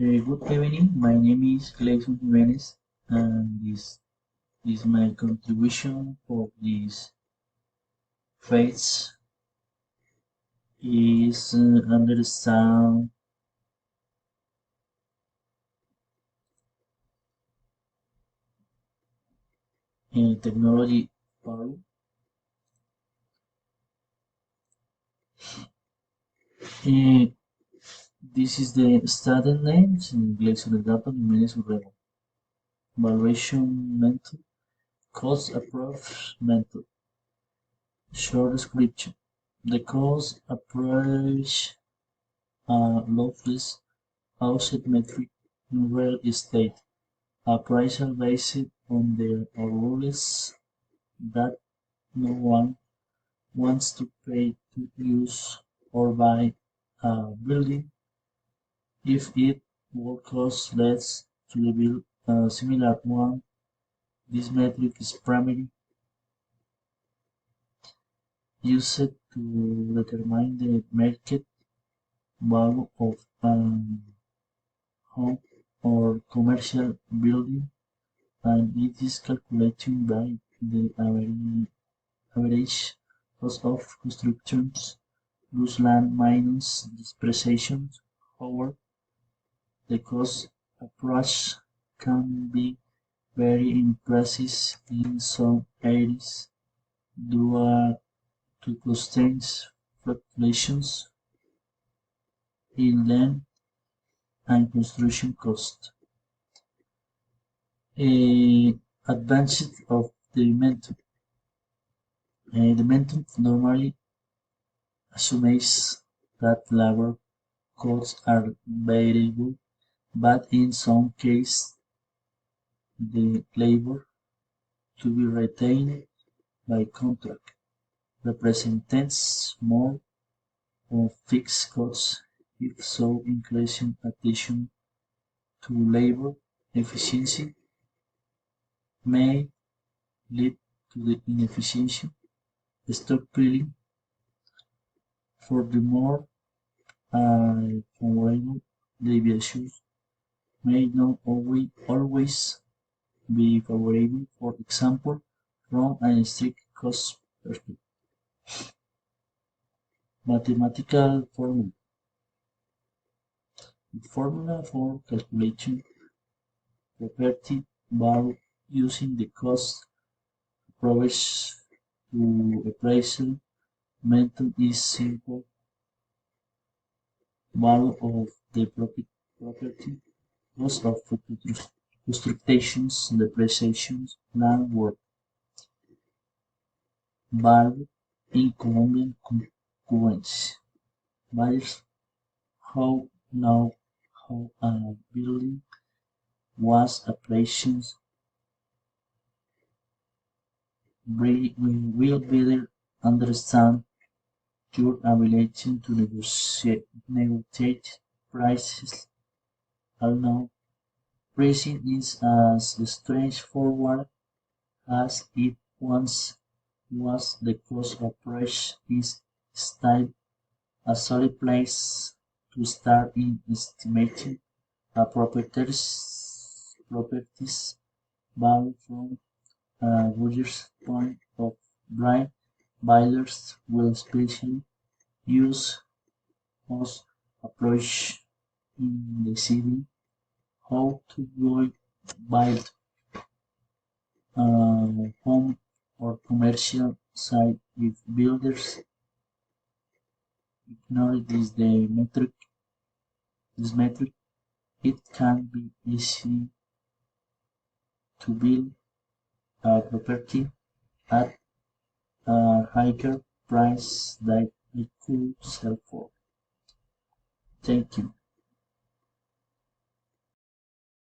Good evening. My name is Clayton Jimenez, and this is my contribution for this phase is understand technology power. Uh, this is the student name in Clayton Jimenez Urrego. Valuation method, cost approach method. Short description. The cost approach lossless asset metric in real estate. Appraisal based on the rules that no one wants to pay to use or buy a building if it would cost less to build a similar one. This metric is primarily used to determine the market value of a home or commercial building, and it is calculated by the average cost of construction plus land minus depreciation. However, the cost approach can be very imprecise in some areas due to constant fluctuations in land and construction cost. A advantage of the method. The method normally assumes that labor costs are variable, but in some cases the labor to be retained by contract represents more of fixed costs. If so, increasing attention to labor efficiency may lead to the inefficiency stockpiling. Furthermore, favorable deviations may not always be favorable, for example, from a strict cost perspective. Mathematical formula. The formula for calculating property value using the cost approach to appraisal method is simple. Value of the property, cost of constructions, depreciations, land work. Value in Colombian currency. Buyers how now how a building was appraised we will better understand your ability to negotiate prices. Although pricing is as straightforward as it once was, the cost of price is still a solid place to start in estimating a property's value from a buyer's point of view. Buyers will especially use cost approach in deciding how to build a home or commercial site. If builders ignore this metric, it can be easy to build a property at a higher price that it could sell for. Thank you.